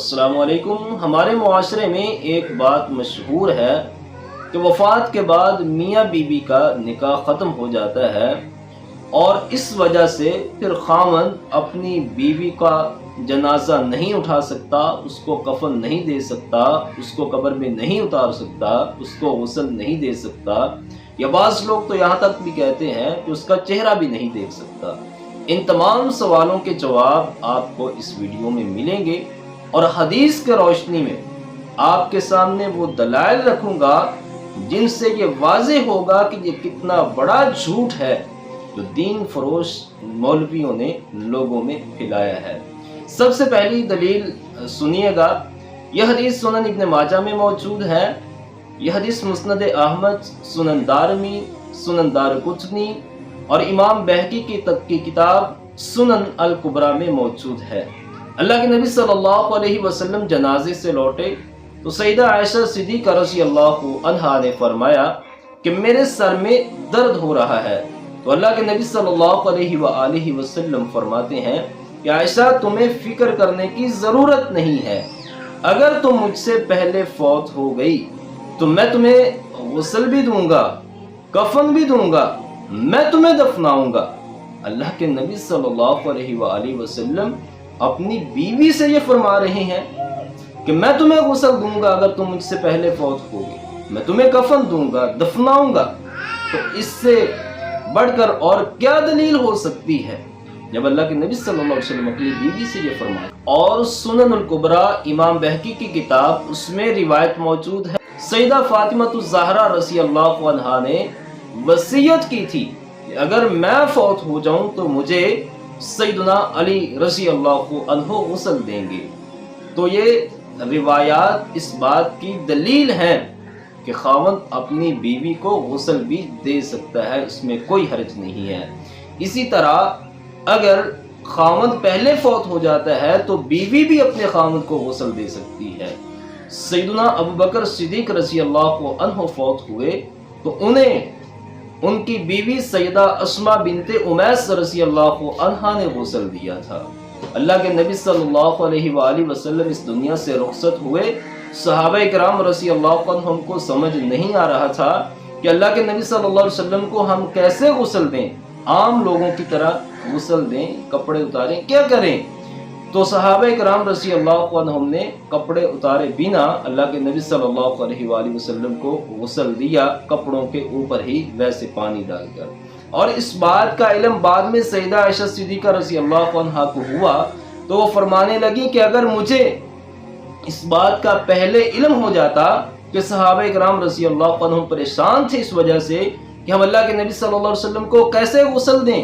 अस्सलामु अलैकुम। हमारे मुआशरे में एक बात मशहूर है कि वफ़ात के बाद मियाँ बीवी का निकाह ख़त्म हो जाता है और इस वजह से फिर खावंद अपनी बीवी का जनाजा नहीं उठा सकता, उसको कफन नहीं दे सकता, उसको कब्र में नहीं उतार सकता, उसको गुस्ल नहीं दे सकता, या बाज़ लोग तो यहाँ तक भी कहते हैं कि उसका चेहरा भी नहीं देख सकता। इन तमाम सवालों के जवाब आपको इस वीडियो में मिलेंगे और हदीस के रोशनी में आपके सामने वो दलाइल रखूंगा जिनसे ये वाज़ेह होगा कि ये कितना बड़ा झूठ है जो दीन फरोश मौलवियों ने लोगों में फैलाया है। सबसे पहली दलील सुनिएगा। यह हदीस सुनन इब्न माजा में मौजूद है। यह हदीस मुस्नद अहमद, सुनन दारमी, सुनन दारकुतनी और इमाम बहकी की किताब सुनन अल कुबरा में मौजूद है। अल्लाह के नबी सल्लल्लाहु अलैहि वसल्लम जनाजे से लौटे तो सैयदा आयशा सिद्दीक़ा रज़ियल्लाहु अन्हा ने फरमाया कि मेरे सर में दर्द हो रहा है। तो अल्लाह के नबी सल्लल्लाहु अलैहि वसल्लम फरमाते हैं कि आयशा, तुम्हें फिक्र करने की ज़रूरत नहीं है। अगर तुम मुझसे पहले फौत हो गई तो मैं तुम्हें गुस्ल भी दूंगा, कफन भी दूंगा, मैं तुम्हें दफनाऊंगा। अल्लाह के नबी सल्लल्लाहु अलैहि वसल्लम अपनी बीवी से ये फरमा रहे हैं कि मैं तुम्हें गुस्ल दूंगा अगर तुम मुझसे पहले फौत होगी, मैं तुम्हें कफन दूंगा, दफनाऊंगा। तो इससे बढ़कर और क्या दलील हो सकती है जब अल्लाह के नबी सल्लल्लाहु अलैहि वसल्लम अपनी बीवी से ये फरमाए। और सुनन अल कुबरा इमाम बहकी की किताब, उसमें रिवायत मौजूद है, सैयदा फातिमा ज़हरा रज़ियल्लाहु अन्हा ने वसीयत की थी कि अगर मैं फौत हो जाऊं तो मुझे सैयदना अली रज़ियल्लाहु अन्हु गुस्ल देंगे। तो ये रिवायात इस बात की दलील है कि खावंद अपनी बीवी को गुस्ल भी दे सकता है, इसमें कोई हर्ज नहीं है। इसी तरह अगर खावंद पहले फौत हो जाता है तो बीवी भी अपने खावंद को गुस्ल दे सकती है। सैयदना अबू बकर सिद्दीक़ रज़ियल्लाहु अन्हु फौत हुए तो उन्हें उनकी बीवी सैयदा अस्मा बिनते उमैस रज़ियल्लाहु अन्हा ने गुस्ल दिया था। अल्लाह के नबी सल्लल्लाहु अलैहि वसल्लम इस दुनिया से रुखसत हुए। सहाबा किराम रज़ियल्लाहु अन्हुम को समझ नहीं आ रहा था कि अल्लाह के नबी सल्लल्लाहु अलैहि वसल्लम को हम कैसे गुस्ल दें, आम लोगों की तरह गुस्ल दें, कपड़े उतारें, क्या करें। तो सहाबा किराम रज़ियल्लाहु अन्हुम ने कपड़े उतारे बिना अल्लाह के नबी सल्लल्लाहु अलैहि वसल्लम को गुस्ल दिया, कपड़ों के ऊपर ही वैसे पानी डालकर। और इस बात का इल्म बाद में सैयदा आयशा सिद्दीक़ा रज़ियल्लाहु अन्हा को हुआ तो वो फरमाने लगी कि अगर मुझे इस बात का पहले इल्म हो जाता कि सहाबा किराम रज़ियल्लाहु अन्हुम परेशान थे इस वजह से कि हम अल्लाह के नबी सल्लल्लाहु अलैहि वसल्लम को कैसे गुस्ल दें,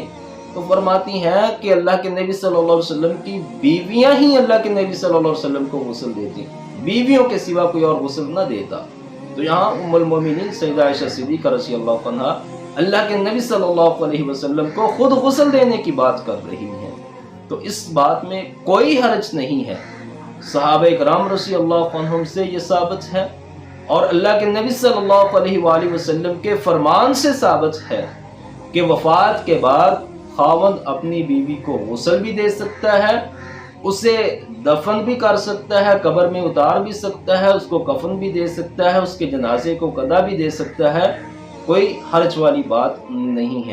तो फरमाती हैं कि अल्लाह के नबी सल्लल्लाहु अलैहि वसल्लम की बीवियां ही अल्लाह के नबी सल्लल्लाहु अलैहि वसल्लम को गुस्ल देती, बीवियों के सिवा कोई और गुस्ल ना देता। तो यहाँ उम्मुल मोमिनीन सैयदा आयशा सिद्दीक़ा रज़ियल्लाहु अन्हा अल्लाह के नबी सल्लल्लाहु अलैहि वसल्लम को खुद गुस्ल देने की बात कर रही हैं। तो इस बात में कोई हर्ज नहीं है। सहाबा किराम रज़ियल्लाहु अन्हुम से ये साबित है और अल्लाह के नबी सल्लल्लाहु अलैहि वसल्लम के फरमान से साबित है कि वफ़ात के बाद खावंद अपनी बीवी को गुस्ल भी दे सकता है, उसे दफन भी कर सकता है, कब्र में उतार भी सकता है, उसको कफन भी दे सकता है, उसके जनाजे को कदा भी दे सकता है। कोई हर्ज वाली बात नहीं है।